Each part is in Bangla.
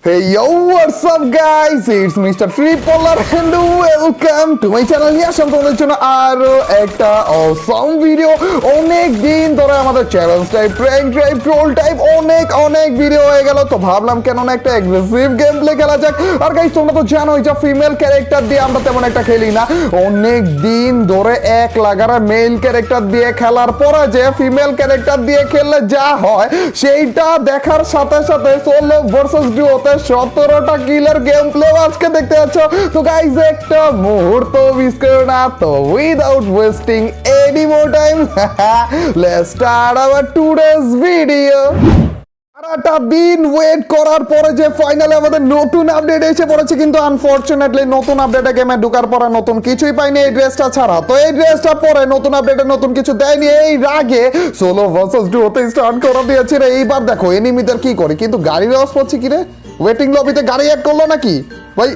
Hey yo, what's up guys? It's Mr. Tripolar and welcome to my channel. নিয়ে আসলাম তোমাদের জন্য আরো একটা awesome ভিডিও। অনেক দিন ধরে আমাদের challenge type, prank type, troll type অনেক ভিডিও হয়ে গেল, তো ভাবলাম কেন না একটা অ্যাগ্রেসিভ গেম প্লে খেলা যাক। আর গাইস তোমরা তো জানোই যে ফিমেল ক্যারেক্টার দিয়ে আমরা তেমন একটা খেলি না। অনেক দিন ধরে এক লাগারা মেল ক্যারেক্টার দিয়ে খেলার পরে যে ফিমেল ক্যারেক্টার দিয়ে খেললে যা হয় সেইটা দেখার সাথে সাথে সোলো ভার্সেস ডুওতে 17টা কিলার গেম প্লে আজকে দেখতে পাচ্ছ। তো গাইস একটা মুহূর্ত মিস করো না, তো without wasting any more time let's start our today's video. সারাটা দিন ওয়েট করার পরে যে ফাইনালি আমাদের নতুন আপডেট এসে পড়েছে, কিন্তু আনফরচুনেটলি নতুন আপডেটে গেমে ঢোকার পরে নতুন কিছুই পাইনি এই ড্রেসটা ছাড়া। তো এই ড্রেসটা পরে নতুন আপডেটে নতুন কিছু দেয়নি, এই রাগে সোলো ভার্সেস ডুওতে স্টার্ট করে দিয়েছে রে। এইবার দেখো এনিমিদের কি করে, কিন্তু গাড়ির আওয়াজ পাচ্ছি কি রে? ওয়েটিং লবিতে গাড়ি অ্যাড করলো নাকি ভাই?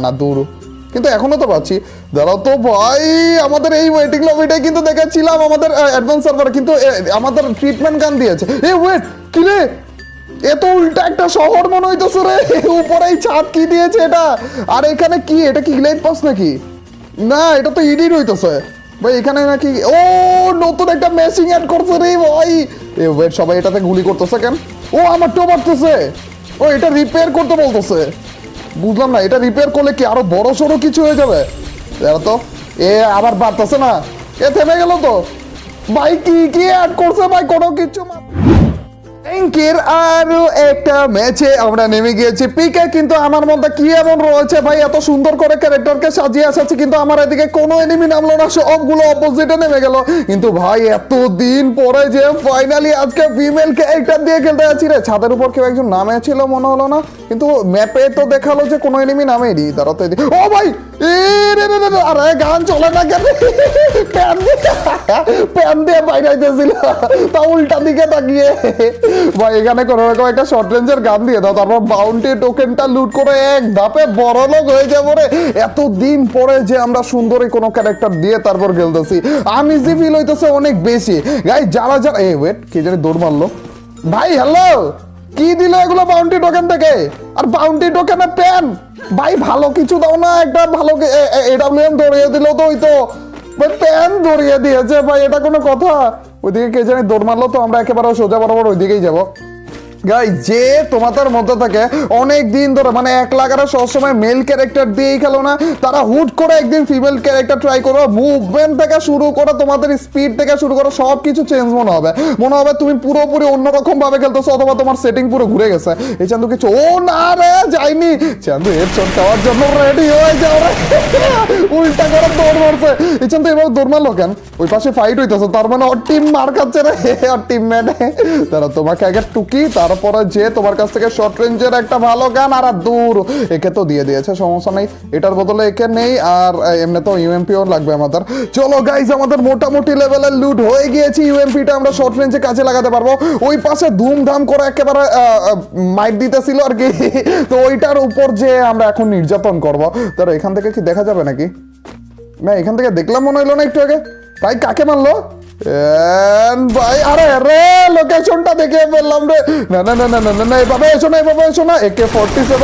না দূর, কিন্তু এখনো তো পাচ্ছি। দাঁড়াও তো ভাই, আমাদের এই ওয়েটিং লবিটাই কিন্তু দেখেছিলাম আমাদের অ্যাডভান্স সার্ভারে, কিন্তু আমাদের ট্রিটমেন্ট গান দিয়েছে। এ ওয়েট, কি রে? এত উল্টা একটা শহর মনে হইতেছে রে। উপরে এই ছাদ কি দিয়েছে এটা? আর এখানে কি, এটা কি গ্লেড পাস নাকি? না, এটা তো ইডিট হইতেছে ভাই। এখানে নাকি ও নতুন একটা মেশিং অ্যাড করছে রে ভাই। এ ওয়েট, সবাই এটাতে গুলি করতেছে কেন? ও আমার তো মারতেছে। ও এটা রিপেয়ার করতে বলতেছে, বুঝলাম না। এটা রিপেয়ার করলে কি আরো বড় সড়ো কিছু হয়ে যাবে? দেখো তো, এ আবার বাড়তেছে না, এ থেমে গেল তো ভাই। কি অ্যাড করছে ভাই? কোনো কিছু ব্যাংকের আরো একটা ম্যাচে আমরা নেমে গিয়েছি পিকে। কিন্তু আমার মধ্যে কি এমন রয়েছে ভাই, এত সুন্দর করে ক্যারেক্টারকে সাজিয়ে আসাচ্ছি, কিন্তু আমার এদিকে কোনো এনিমি নামলো না, সবগুলো অপোজিটে নেমে গেল। কিন্তু ভাই এতদিন পরে যে ফাইনালি আজকে ফিমেল ক্যারেক্টার দিয়ে খেলতে যাচ্ছি রে। ছাদের উপর কেউ একজন নামে ছিল মনে হলো না, কিন্তু ম্যাপে তো দেখালো যে কোনো এনিমি নামেনি। দাঁড়াতে ও ভাই, আরে গান চলে না কেন? প্যান দিয়ে বাইরাইতেছিল তা উল্টা দিকে তাকিয়ে। ভাই এখানে কোনো রকম একটা শর্ট রেঞ্জের গান দিয়ে দাও, তারপর বাউন্টি টোকেনটা লুট করে এক ধাপে বড় লোক হয়ে যাবো রে। এতদিন পরে যে আমরা সুন্দরী কোনো ক্যারেক্টার দিয়ে তারপর খেলতেছি, আনইজি ফিল হইতেছে অনেক বেশি। গাই যারা এ ওয়েট, কে জানি দৌড় মারলো ভাই। হ্যালো, কি দিল এগুলো বাউন্টি টোকেন থেকে? আর বাউন্টি টোকেনে প্যান ভাই, ভালো কিছু দাও না, একটা ভালো এডাব্লিউএম ধরিয়ে দিল তো হইতো, প্যান ধরিয়ে দিয়েছে ভাই। এটা কোনো কথা? ওইদিকে কে জানি দৌড় মারলো, তো আমরা একেবারে সোজা বরাবর ওইদিকেই যাবো। গাই যে তোমাদের মধ্যে থাকে অনেক দিন ধরে মানে এক লাগারা সবসময় মেল ক্যারেক্টার দিয়েই খেলো না, তারা হুট করে একদিন ফিমেল ক্যারেক্টার ট্রাই করো। মুভমেন্ট থেকে শুরু করে তোমাদের স্পিড থেকে শুরু করে সব কিছু চেঞ্জ মনে হবে তুমি পুরোপুরি অন্যরকম ভাবে খেলতেছো, অথবা তোমার সেটিং পুরো ঘুরে গেছে। এই চান্দু কিছু ও না রে যায়নি, চান্দু এর চোট খাওয়ার জন্য রেডি হয়ে যাও রে। উল্টা করে দৌড় মারছে এই চান্দু। এবার দৌড় মারলো কেন? ওই পাশে ফাইট হইতেছে, তার মানে ওর টিম মার খাচ্ছে রে, ওর টিমমেট। তারা তোমাকে আগে টুকি, তারপরে যে তোমার কাছ থেকে শর্ট রেঞ্জের একটা ভালো গান আর দূর একে তো দিয়ে দিয়েছে, সমস্যা নেই। এটার বদলে একে নেই, আর এমনি তো ইউএমপিও লাগবে আমাদের। চলো গাইজ, আমাদের মোটামুটি লেভেলের লুট হয়ে গিয়েছে। ইউএমপিটা আমরা শর্ট রেঞ্জে কাজে লাগাতে পারবো। ওই পাশে ধুমধাম করে একেবারে মাইক দিতেছিল আর কি, তো ওইটার উপর যে আমরা এখন নির্যাতন করবো। তার এখান থেকে কি দেখা যাবে নাকি? না, এখান থেকে দেখলাম মনে হইলো না একটু আগে। ভাই কাকে মারলো ভাই? আরে রে লোকেশনটা দেখে ফেললাম রে। না এভাবে এসো না, AK-47।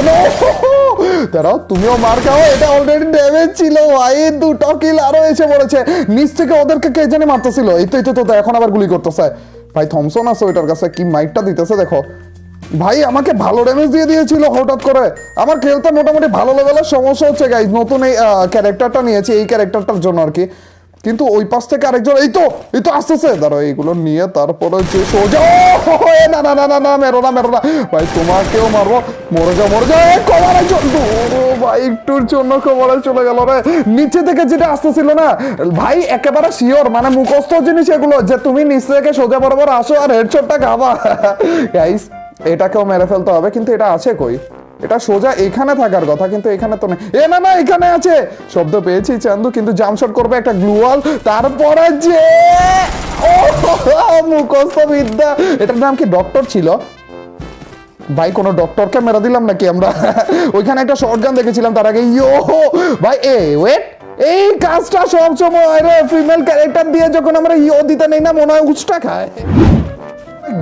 দাঁড়াও, তুমিও মার খাও, এটা অলরেডি ড্যামেজ ছিল ভাই। দুটো কিল আরো এসে পড়েছে নিচ থেকে, ওদেরকে কে জানি মারতেছিল। এই তো এখন আবার গুলি করতেছে ভাই। থমসন আছে ওইটার কাছে, কি মাইকটা দিতেছে দেখো ভাই। আমাকে ভালো ড্যামেজ দিয়ে দিয়েছিল হঠাৎ করে। আমার খেলতে মোটামুটি ভালো লেভেলের সমস্যা হচ্ছে গাইজ, নতুন এই ক্যারেক্টারটা নিয়েছি এই ক্যারেক্টারটার জন্য আর কি। কিন্তু ওই পাশ থেকে আরেকজন এই তো আসতেছে। দাঁড়াও, এইগুলো নিয়ে তারপরে যে সোজা। না মেরো না ভাই, তোমাকেও মারবো। মরে যাও কভারে ভাই, একটুর জন্য কভারে চলে গেল রে। নিচে থেকে যেটা আসতেছিল না ভাই, একেবারে শিওর মানে মুখস্থ জিনিস এগুলো, যে তুমি নিচ থেকে সোজা বরাবর আসো আর হেডশটটা খাবা। গাইস এটাকেও মেরে ফেলতে হবে, কিন্তু এটা আছে কই? এটা সোজা এখানে থাকার কথা, কিন্তু এখানে তো নেই। না এখানে আছে, শব্দ পেয়েছি চান্দু, কিন্তু জাম্পশট করবে একটা গ্লুয়াল, তারপরে যে মুখস্থ বিদ্যা। এটার নাম কি ডক্টর ছিল ভাই? কোন ডক্টরকে মেরে দিলাম নাকি আমরা? ওইখানে একটা শর্টগান দেখেছিলাম তার আগে। ইয়ো ভাই, ওয়েট, এই কাজটা সব সময় ফিমেল ক্যারেক্টার দিয়ে যখন আমরা ইয়ো দিতে নেই না, মনে হয় উচটা খায়।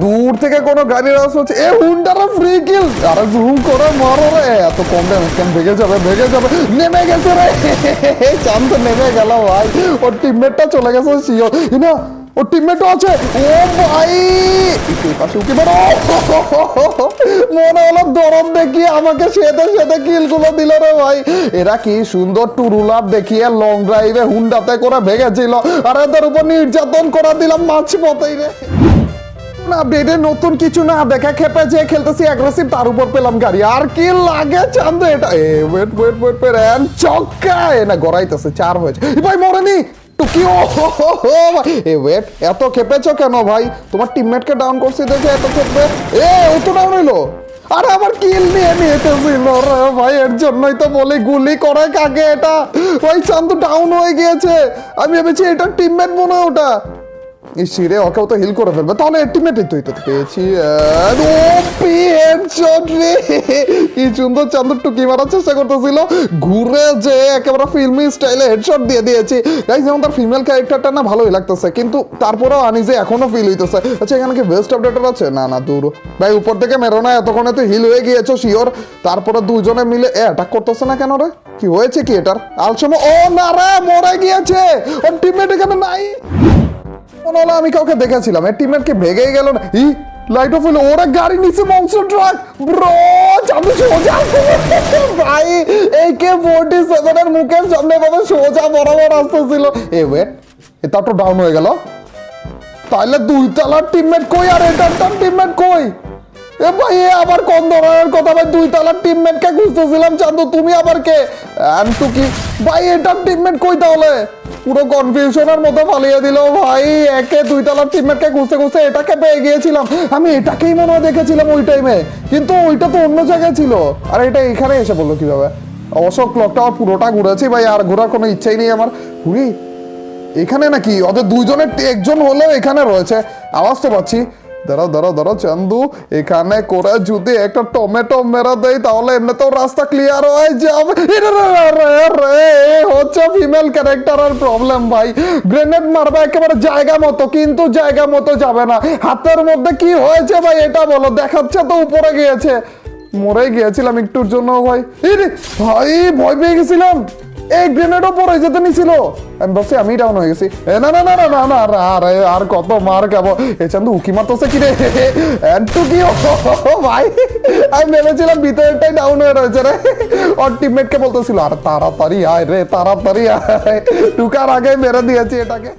দূর থেকে কোনো গাড়ির আওয়াজ হচ্ছে, এ হুন্ডারা ফ্রি কিল, আরে জুম করে মারো রে, এত কম ড্যামেজ কেন, ভেগে যাবে, নেমে গেছে রে, চাঁদ তো নেমে গেল ভাই, ওর টিমমেটটা চলে গেছে শিওর না, ওর টিমমেটও আছে, ও ভাই পাশে উকি মারো, মনে হলো দরদ দেখিয়ে আমাকে সেদে কিলগুলো দিল রে ভাই। এরা কি সুন্দর টু রুলার দেখিয়ে লং ড্রাইভে হুন্ডাতে করে ভেগেছিল, আর এদের উপর নির্যাতন করে দিলাম মাছ পথেই রে। আপডেটে নতুন কিছু না দেখা খেপে যে খেলতেছি অ্যাগ্রেসিভ, তার উপর পেলাম গাড়ি, আর কি লাগে চান্দু এটা, ওয়েট এন্ড চক্কা না গড়াইতেছে, 4 হয়েছে ভাই, মরেনি টুকি, ও এ ওয়েট, এত খেপেছো কেন ভাই, তোমার টিমমেটকে ডাউন করছি দেখে এত খেপে, ও তো ডাউন হইলো, আরে আমার কিল নিয়ে নিতেছিল রে ভাই, এর জন্যই তো বলি গুলি করে কাকে এটা, ওই চান্দু ডাউন হয়ে গিয়েছে, আমি ভেবেছি এটা টিমমেট মনে হয় ওটা, ইসিরে ওকেও তো হিল করে ফেলবে, তাহলে এটিমেটই তুই তো পেয়েছি, কি সুন্দর চান্দুর টুকি মারার চেষ্টা করতেছিল, ঘুরে যে একেবারে ফিল্মি স্টাইলে হেডশট দিয়ে দিয়েছি। গাইস যেমন তার ফিমেল ক্যারেক্টারটা না ভালোই লাগতেছে, কিন্তু তারপরেও আনিজে এখনো ফিল হইতেছে। আচ্ছা এখানে কি বেস্ট আপডেটার আছে? না দূর ভাই, উপর থেকে মেরো না, এতক্ষণে তো হিল হয়ে গিয়েছো শিওর, তারপরে দুজনে মিলে অ্যাটাক করতেছে না কেন রে, কি হয়েছে কি এটার আলসমো, ও না রে মরে গিয়েছে, ওর টিমমেট এখানে নাই, আমি কাউকে দেখেছিলাম, এর টিমমেটকে ভেগেই গেল না, লাইট অফ হলো, ওরা গাড়ি নিচে মনস্টার ট্রাক, ব্রো চাঁদু সোজা ভাই, AK-47 এর মুখের সামনে ভাবে সোজা বরাবর আসতেছিল, ওয়েট এটা তো ডাউন হয়ে গেল, তাহলে 2 তলার টিমমেট কই আর এটার টিমমেট কই, এ ভাই এ আবার কোন ধরনের কথা ভাই, 2 তলার টিমমেটকে খুঁজতেছিলাম চাঁদু, তুমি আবার কে আন্টু কি ভাই, এটার টিমমেট কই তাহলে, পুরো কনফিউশনের মতো ফালিয়ে দিল ভাই, 2 তলার টিমমেটকে খুঁজতে এটাকে পেয়ে গিয়েছিলাম, আমি এটাকেই মনে হয় দেখেছিলাম ওই টাইমে, কিন্তু ওইটা তো অন্য জায়গায় ছিল, আর এটা এখানে এসে বললো কিভাবে, অবশ্য ক্লকটা পুরোটা ঘুরেছি ভাই, আর ঘোরার কোনো ইচ্ছাই নেই আমার, ঘুরি এখানে নাকি ওদের দুজনের একজন হলেও এখানে রয়েছে, আওয়াজ তো পাচ্ছি, দাঁড়াও চান্দু, এখানে করে যদি একটা টমেটো মেরা দেয় তাহলে এমনিতেও রাস্তা ক্লিয়ার হয়ে যাবে, হচ্ছে ফিমেল ক্যারেক্টারের প্রবলেম ভাই, গ্রেনেড মারবে একেবারে জায়গা মতো, কিন্তু জায়গা মতো যাবে না, হাতের মধ্যে কি হয়েছে ভাই এটা বলো, দেখাচ্ছে তো উপরে গিয়েছে, মরে গিয়েছিলাম একটুর জন্য ভাই, ভাই ভয় পেয়ে গেছিলাম, এই গ্রেনেডও পরে যেতে নিছিল, আমি ভাবছি আমি ডাউন হয়ে গেছি, না আর কত মার খাবো, এ চান্দু উকি মারতেছে কি রে, টুকি ভাই, আমি ভেবেছিলাম ভিতরেরটাই ডাউন হয়ে রয়েছে রে, ওর টিমমেটকে বলতেছিল আর তাড়াতাড়ি আয় রে, তাড়াতাড়ি আয়, টুকার আগে মেরে দিয়েছি এটাকে,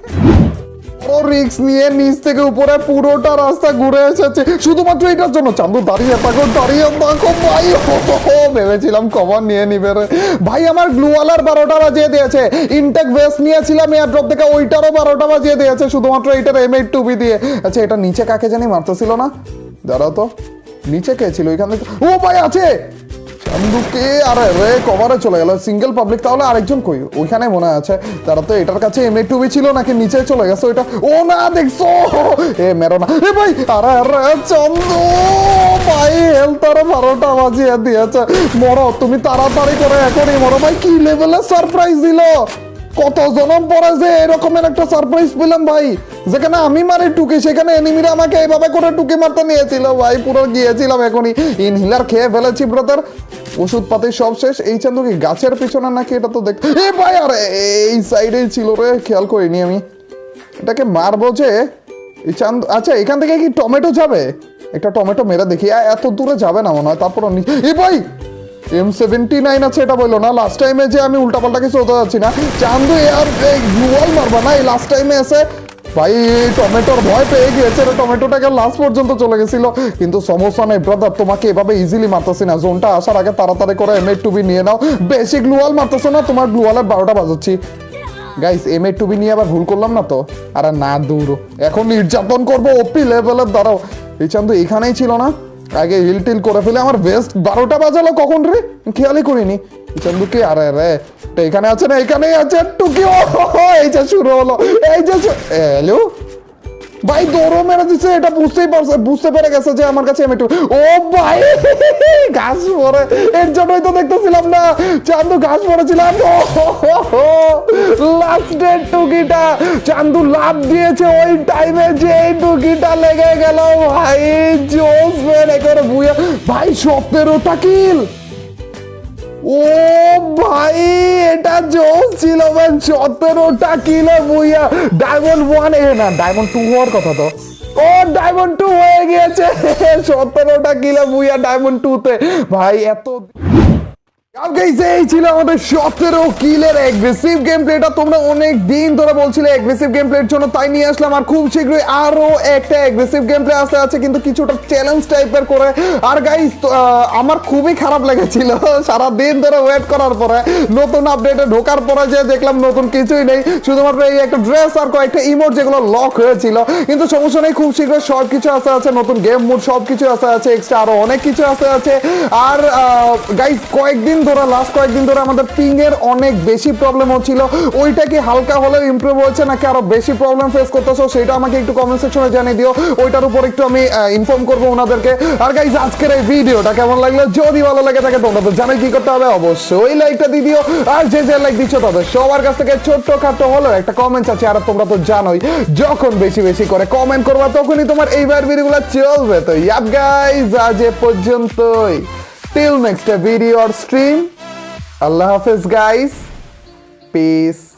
রিক্স নিয়ে নিচ থেকে উপরে পুরোটা রাস্তা ঘুরে এসেছে শুধুমাত্র এটার জন্য, চান্দু দাঁড়িয়ে থাকো ভাই, ভেবেছিলাম কভার নিয়ে নিবে রে ভাই, আমার গ্লুওয়ালার 12টা বাজিয়ে দিয়েছে, ইনটেক ভেস্ট নিয়েছিলাম এয়ারড্রপ থেকে, ওইটারও 12টা বাজিয়ে দিয়েছে শুধুমাত্র এইটার M8-2B দিয়ে। আচ্ছা এটা নিচে কাকে জানি মারতেছিল না, দাঁড়াও তো নিচে কে ছিল ওইখান থেকে, ও ভাই আছে চান্দুকে, আরে রে কভারে চলে গেল, সিঙ্গেল পাবলিক, তাহলে আরেকজন কই, ওইখানে মনে আছে, তারা তো এটার কাছে M8-2B ছিল নাকি নিচে চলে গেছে ওইটা, ও না দেখছো, মেরো না ভাই, আরে চান্দু ভাই, হেলথ আরো 12টা বাজিয়ে দিয়েছে, মরো তুমি তাড়াতাড়ি করে এখনই মরো ভাই, কি লেভেলের সারপ্রাইজ দিল, কত জনম পরে যে এরকমের একটা সারপ্রাইজ পেলাম ভাই, যেখানে আমি মারি টুকি সেখানে এনিমিরা আমাকে এইভাবে করে টুকি মারতে নিয়েছিল ভাই, পুরো গিয়েছিলাম এখনই, ইনহিলার খেয়ে ফেলেছি ব্রাদার, ওষুধ পাতি সব শেষ, এই চান্দু কি গাছের পিছনে নাকি, এটা তো দেখ, ভাই আরে এই সাইডেই ছিল রে, খেয়াল করিনি আমি, এটাকে মারবো যে এই চান্দু, আচ্ছা এখান থেকে কি টমেটো যাবে, একটা টমেটো মেরে দেখি, এত দূরে যাবে না মনে হয়, তারপর ভাই M79 আছে এটা বললো না, লাস্ট টাইমে যে আমি উল্টাপাল্টা কিছু হতে যাচ্ছি না, চান্দু আর গ্লুয়াল মারবা না, এই লাস্ট টাইমে এসে ভাই টমেটোর ভয় পেয়ে গিয়েছে, টমেটোটাকে লাস্ট পর্যন্ত চলে গেছিল, কিন্তু সমস্যা নেই ব্রাদার, তোমাকে এভাবে ইজিলি মারতেছি না, জোনটা আসার আগে তাড়াতাড়ি করে M8-2B নিয়ে নাও, বেশি গ্লুয়াল মারতেছো না, তোমার গ্লুয়ালের 12টা বাজাচ্ছি গাইস, M8-2B নিয়ে আবার ভুল করলাম না তো, আরে না দূর, এখন নির্যাতন করবো ওপি লেভেলের, দাঁড়াও এই চান্দু এখানেই ছিল না, আগে হিল টিল করে ফেলে, আমার বেস্ট 12টা বাজালো কখন রে, খেয়ালই করিনি, চান্দু কি, আরে রে এখানে আছে না, এখানেই আছে টুকি, এই যে শুরু হলো, এই যে হ্যালো ভাই দৌড়ও মেরে দিচ্ছে, এটা বুঝতে পেরে গেছে যে আমার কাছে M2। ও ভাই ঘাস পরে, এর জন্যই তো দেখতেছিলাম না চান্দু ঘাস পড়েছিলাম। লাস্টের টুকিটা চান্দু লাভ দিয়েছে ওই টাইমে, যে টুকিটা লেগে গেল ভাই। জোস মেরে করে বুয়া ভাই 17টা কিল। ও ভাই এটা জোস ছিল ভাই, 17টা কিলো বুইয়া। ডায়মন্ড 1 না ডায়মন্ড 2 হওয়ার কথা তো। ও ডায়মন্ড 2 হয়ে গিয়েছে, 17টা কিলো বুইয়া ডায়মন্ড 2 তে ভাই। এত এই ছিল আমাদের 17 কিলের অ্যাগ্রেসিভ গেম প্লে। এটা তোমরা অনেক দিন ধরে বলছিলে অ্যাগ্রেসিভ গেম প্লের জন্য, তাই নিয়ে আসলাম। আর খুব শীঘ্রই আরো একটা অ্যাগ্রেসিভ গেম প্লে আসতে আছে, কিন্তু কিছুটা চ্যালেঞ্জ টাইপের করে। আর গাইস আমার খুবই খারাপ লেগেছিল সারা দিন ধরে ওয়েট করার পরে, নতুন আপডেটে ঢোকার পরে যে দেখলাম নতুন কিছুই নেই, শুধুমাত্র এই একটা ড্রেস আর কয়েকটা ইমোট যেগুলো লক হয়েছিল। কিন্তু সমস্যা নেই, খুব শীঘ্রই সবকিছু আসতে আছে, নতুন গেম মোড সবকিছু আসতে আছে, এক্সট্রা আরো অনেক কিছু আসতে আছে। আর গাইস লাস্ট কয়েকদিন ধরে আমাদের পিং এর অনেক বেশি প্রবলেম হচ্ছিল, ওইটা কি হালকা হলেও ইমপ্রুভ হচ্ছে নাকি আরো বেশি প্রবলেম ফেস করতেছো, সেটা আমাকে একটু কমেন্ট সেকশনে জানিয়ে দিও, ওইটার উপর একটু আমি ইনফর্ম করবো ওনাদেরকে। আর গাইস আজকের এই ভিডিওটা কেমন লাগলো, যদি ভালো লাগে থাকে তোমরা তো জানোই কি করতে হবে, অবশ্যই লাইকটা দিয়ে দিও। আর যে লাইক দিচ্ছ তাদের সবার কাছ থেকে ছোট্ট খাটো হলো একটা কমেন্ট আছে। আর তোমরা তো জানোই যখন বেশি বেশি করে কমেন্ট করবা তখনই তোমার এইবার ভিডিওগুলো চলবে। তো ইয়াপ গাইস আজ এ পর্যন্তই, till next video or stream. Allah Hafiz guys, peace.